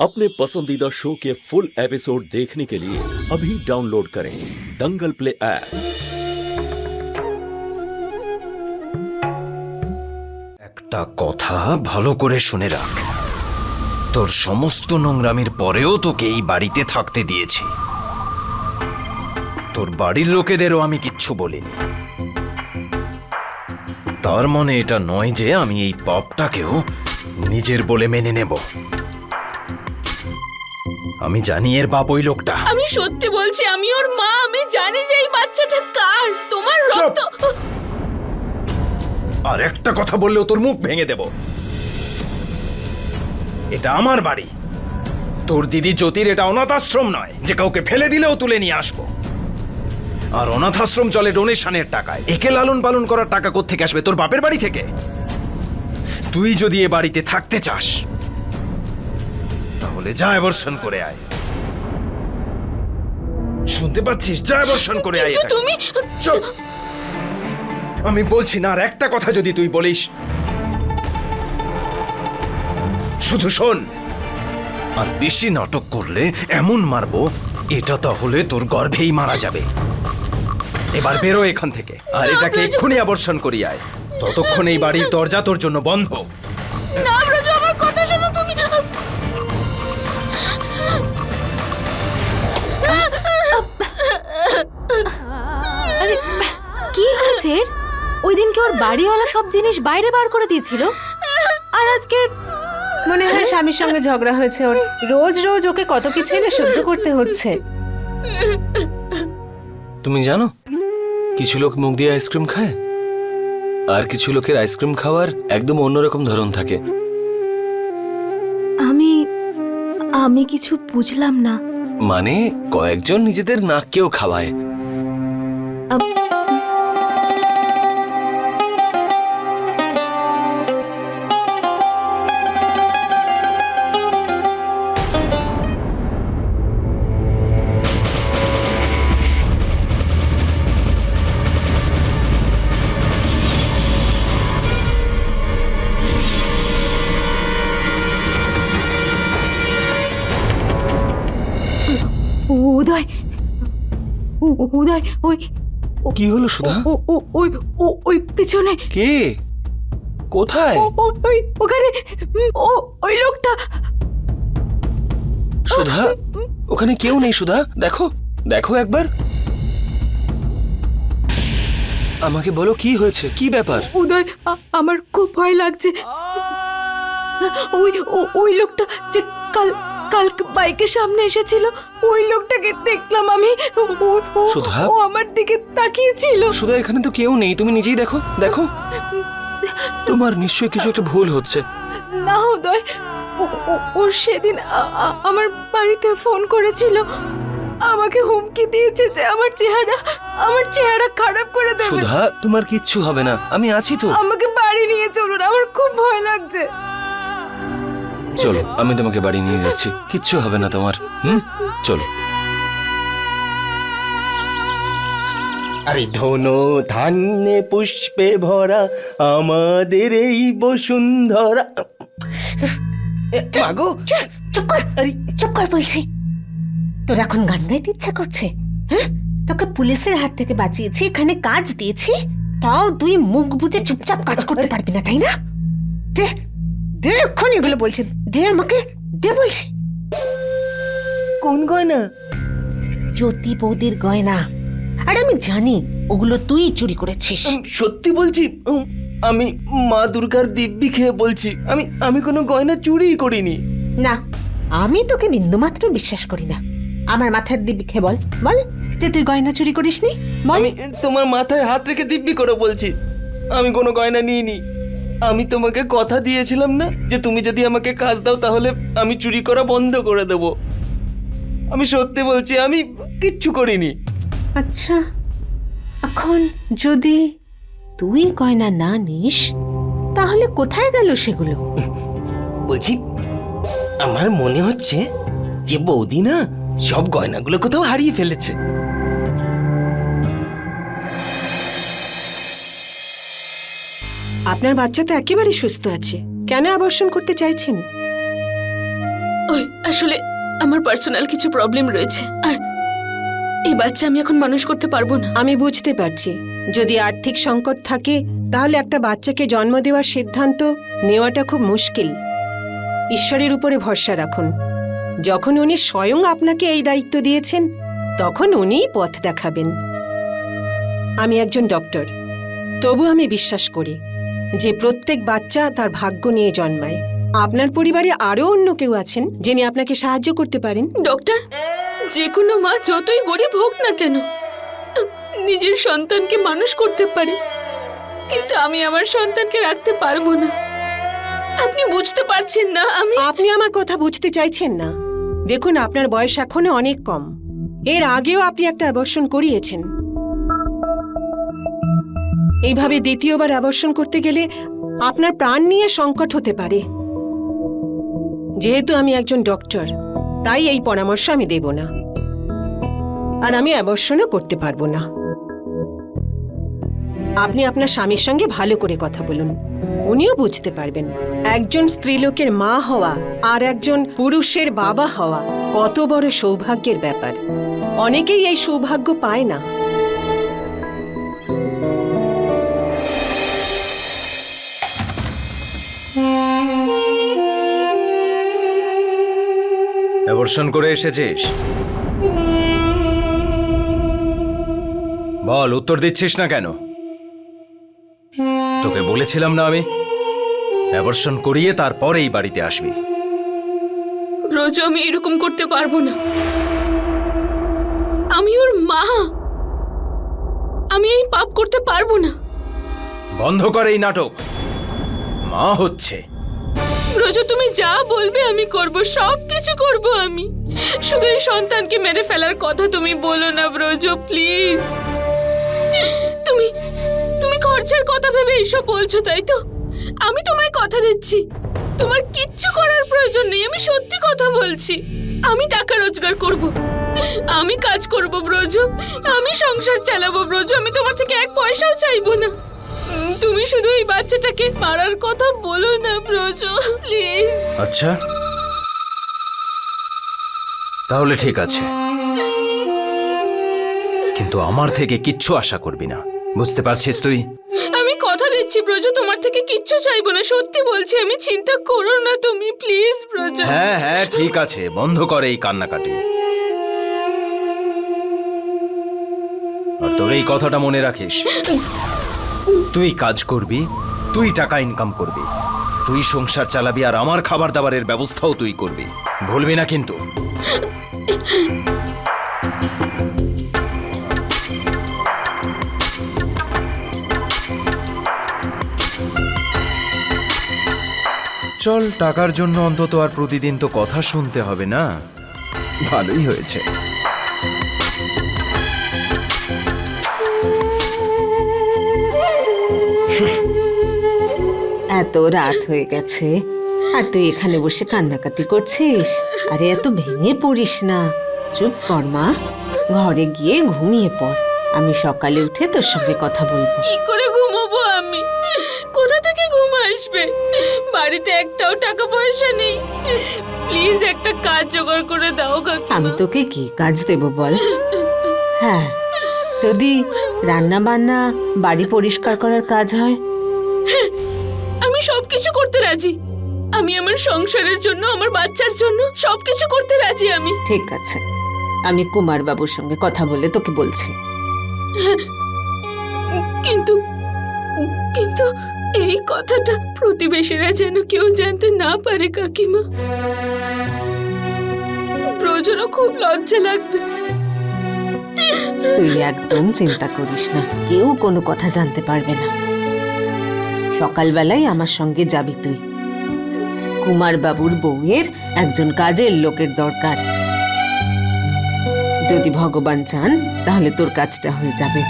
अपने पसंदीदा शो के फुल एपिसोड देखने के लिए अभी डाउनलोड करें दंगल प्ले ऐप। একটা কথা ভালো করে শুনে রাখ, তোর সমস্ত নোংরামির পরেও তোকে এই বাড়িতে থাকতে দিয়েছি। তোর বাড়ির লোকেদেরও আমি কিচ্ছু বলিনি। তার মানে এটা নয় যে আমি এই পাপটাকেও নিজের বলে মেনে নেব। আমি জানি এর বাপ ওই লোকটা। আমি সত্যি বলছি, আমি ওর মা। আমি জানি যে এই বাচ্চাটা কার। তোমার রক্ত। আর একটা কথা বললেও তোর মুখ ভেঙে দেব। এটা আমার বাড়ি। তোর দিদি জ্যোতির এটা অনাথ আশ্রম নয় যে কাউকে ফেলে দিলেও তুলে নিয়ে আসবো। আর অনাথ আশ্রম চলে ডোনেশনের টাকায়। একে লালন পালন করার টাকা কোত্থেকে আসবে? তোর বাপের বাড়ি থেকে। তুই যদি এ বাড়িতে থাকতে চাস তাহলে যা অ্যাবর্শন করে আয়। শুনতে পাচ্ছিস? যা অ্যাবর্শন করে আয়। কিন্তু তুমি চুপ! আমি বলছি না, আর একটা কথা যদি তুই বলিস শুধু শোন। আর বেশি নাটক করলে এমন মারবো, এটা তাহলে তোর গর্ভেই মারা যাবে। এবার বেরো এখান থেকে, আর এটাকে এক্ষুনি অ্যাবর্শন করি আয়। ততক্ষণ এই বাড়ির দরজা তোর জন্য বন্ধ। না ব্রজ, আমার কথা শোনো তুমি। আরে কি হয়েছে? ওই দিনকে ওর বাড়িওয়ালা সব জিনিস বাইরে বার করে দিয়েছিল, আর আজকে মনে হয় স্বামীর সঙ্গে ঝগড়া হয়েছে ওর। রোজ রোজ ওকে কত কিছু না সহ্য করতে হচ্ছে। তুমি জানো, কিছু লোক মুখ দিয়ে আইসক্রিম খায়, আর কিছু লোকের আইসক্রিম খাওয়ার একদম অন্যরকম ধরন থাকে। আমি কিছু বুঝলাম না। মানে কয়েকজন নিজেদের নাককেও খাওয়ায়। উদয়, উদয়, ওই কি হলো সুধা? ওই ওই পিছনে কে? কোথায়? ওই ওখানে ওই লোকটা। সুধা, ওখানে কেউ নেই। সুধা, দেখো দেখো একবার। আমাকে বলো কি হয়েছে, কি ব্যাপার? উদয়, আমার খুব ভয় লাগছে। ওই ওই লোকটা যে কাল বাইকের সামনে এসেছিল, ওই লোকটাকে দেখলাম আমি। সুধা? ও আমার দিকে তাকিয়েছিল। সুধা, এখানে তো কেউ নেই, তুমি নিজেই দেখো। দেখো, তোমার নিশ্চয়ই কিছু একটা ভুল হচ্ছে। না উদয়, ও সেদিন আমার বাড়িতে ফোন করেছিল, আমাকে হুমকি দিয়েছে যে আমার চেহারা খারাপ করে দেবে। সুধা, তোমার কিচ্ছু হবে না, আমি আছি তো। আমাকে বাড়ি নিয়ে চলুন, আমার খুব ভয় লাগছে। চলো, আমি তোমাকে বাড়ি নিয়ে যাচ্ছি, কিচ্ছু হবে না তোমার। চলো। আরে ধনো ধান্যে পুষ্পে ভরা আমাদের এই বসুন্ধরা। মাগো, চুপ কর বলছি। তোর এখন গান গাইতে ইচ্ছা করছে? হ্যাঁ, তোকে পুলিশের হাত থেকে বাঁচিয়েছি, এখানে কাজ দিয়েছি, তাও তুই মুখ বুজে চুপচাপ কাজ করতে পারবি না, তাই না? দে দে, এখন এগুলো বলছি, দে আমাকে, দে বলছি। কোন গয়না? জ্যোতি বৌদির গয়না। আর আমি জানি ওগুলো তুই চুরি করেছিস। সত্যি বলছি, আমি মা দুর্গার দিব্যি খেয়ে বলছি, আমি কোনো গয়না চুরিই করিনি। না, আমি তোকে বিন্দুমাত্র বিশ্বাস করি না। আমার মাথার দিব্যি খেয়ে বল বল যে তুই গয়না চুরি করিসনি। আমি তোমার মাথায় হাত রেখে দিব্যি করে বলছি, আমি কোনো গয়না নিইনি। আমি তোমাকে কথা দিয়েছিলাম না যে তুমি যদি আমাকে কাজ দাও তাহলে আমি চুরি করা বন্ধ করে দেব। আমি সত্যি বলছি, আমি কিচ্ছু করিনি। আচ্ছা, এখন যদি তুই গয়না না নিস তাহলে কোথায় গেল সেগুলো? বলছি, আমার মনে হচ্ছে যে বৌদি না সব গয়নাগুলো কোথাও হারিয়ে ফেলেছে। আপনার বাচ্চা তো একেবারে সুস্থ আছে, কেন অ্যাবর্শন করতে চাইছেন? ওই আসলে আমার পার্সোনাল কিছু প্রবলেম রয়েছে, আর এই বাচ্চা আমি এখন মানুষ করতে পারবো না। আমি বুঝতে পারছি, যদি আর্থিক সংকট থাকে তাহলে একটা বাচ্চাকে জন্ম দেওয়ার সিদ্ধান্ত নেওয়াটা খুব মুশকিল। ঈশ্বরের উপরে ভরসা রাখুন। যখন উনি স্বয়ং আপনাকে এই দায়িত্ব দিয়েছেন তখন উনিই পথ দেখাবেন। আমি একজন ডক্টর, তবু আমি বিশ্বাস করি যে প্রত্যেক বাচ্চা তার ভাগ্য নিয়ে জন্মায়। আপনার পরিবারে আরও অন্য কেউ আছেন যিনি আপনাকে সাহায্য করতে পারেন। ডক্টর, যে কোনো মা যতই গরিব হোক না কেন নিজের সন্তানকে মানুষ করতে পারে, কিন্তু আমি আমার সন্তানকে রাখতে পারবো না। আপনি বুঝতে পারছেন না? আপনি আমার কথা বুঝতে চাইছেন না। দেখুন, আপনার বয়স এখনো অনেক কম। এর আগেও আপনি একটা অ্যাবর্শন করিয়েছেন। এইভাবে দ্বিতীয়বার অ্যাবর্শন করতে গেলে আপনার প্রাণ নিয়ে সংকট হতে পারে। যেহেতু আমি একজন ডক্টর, তাই এই পরামর্শ আমি দেব না, আর আমি অ্যাবর্শনও করতে পারবো না। আপনি আপনার স্বামীর সঙ্গে ভালো করে কথা বলুন, উনিও বুঝতে পারবেন। একজন স্ত্রীলোকের মা হওয়া আর একজন পুরুষের বাবা হওয়া কত বড় সৌভাগ্যের ব্যাপার। অনেকেই এই সৌভাগ্য পায় না। অ্যাবর্শন করে এসেছিস? বল, উত্তর দিচ্ছিস না কেন? তোকে বলেছিলাম না আমি অ্যাবর্শন করিয়ে তারপরেই বাড়িতে আসবি। ব্রজ, আমি এরকম করতে পারবো না। আমি ওর মা, আমি এই পাপ করতে পারবো না। বন্ধ কর এই নাটক। মা হচ্ছে। ব্রজ, তুমি যা বলবে আমি করব, সব কিছু করব আমি। শুধু এই সন্তানকে মেরে ফেলার কথা তুমি বলো না ব্রজ, প্লিজ। তুমি খরচার কথা ভেবে এইসব বলছো, তাই তো? আমি তোমায় কথা দিচ্ছি, তোমার কিচ্ছু করার প্রয়োজন নেই। আমি সত্যি কথা বলছি। আমি টাকা রোজগার করব, আমি কাজ করব ব্রজ, আমি সংসার চালাবো ব্রজ। আমি তোমার থেকে এক পয়সাও চাইবো না। তুমি শুধু এই বাচ্চাটাকে মারার কথা বলো না ব্রজ, প্লিজ। আচ্ছা, তাহলে ঠিক আছে, কিন্তু আমার থেকে কিচ্ছু আশা করবি না, বুঝতে পারছিস তুই? আমি কথা দিচ্ছি ব্রজ, তোমার থেকে কিচ্ছু চাইবো না, সত্যি বলছি। আমি চিন্তা করো না তুমি, প্লিজ ব্রজ। হ্যাঁ হ্যাঁ, ঠিক আছে, বন্ধ কর এই কান্নাকাটি। আর তোর এই কথাটা মনে রাখিস, তুই কাজ করবি, তুই টাকা ইনকাম করবি, তুই সংসার চালাবি, আর আমার খাবার দাবারের ব্যবস্থাও তুই করবি, ভুলবি না কিন্তু। চল, টাকার জন্য অন্তত আর প্রতিদিন তো কথা শুনতে হবে না। ভালোই হয়েছে। এত রাত হয়ে গেছে আর তুই এখানে বসে কান্নাকাটি করছিস? আরে এত ভেঙে পড়িস না, চুপ কর মা, ঘরে গিয়ে ঘুমিয়ে পড়। আমি সকালে উঠে তোর সঙ্গে কথা বলবো। কি করে ঘুমাবো আমি? কোথা থেকে ঘুম আসবে? বাড়িতে একটাও টাকা পয়সা নেই। প্লিজ একটা কাজ জোগাড় করে দাও কাকিমা। আমি তোকে কি কাজ দেব বল? হ্যাঁ, যদি রান্না বান্না, বাড়ি পরিষ্কার করার কাজ হয়। আমি সবকিছু করতে রাজি। আমি আমার সংসারের জন্য, আমার বাচ্চার জন্য সবকিছু করতে রাজি আমি। ঠিক আছে, আমি কুমার বাবুর সঙ্গে কথা বলে তোকে বলছি। কিন্তু কিন্তু এই কথাটা প্রতিবেশীরা যেন কেউ জানতে না পারে কাকিমা। ব্রজরও খুব লজ্জা লাগবে। তুই একদম চিন্তা করিস না, কেউ কোনো কথা জানতে পারবে না। সকালবেলায় আমার সঙ্গে যাবি তুই। কুমার বাবুর বউয়ের একজন কাজের লোকের দরকার। যদি ভগবান চান তাহলে তোর কাজটা হয়ে যাবে।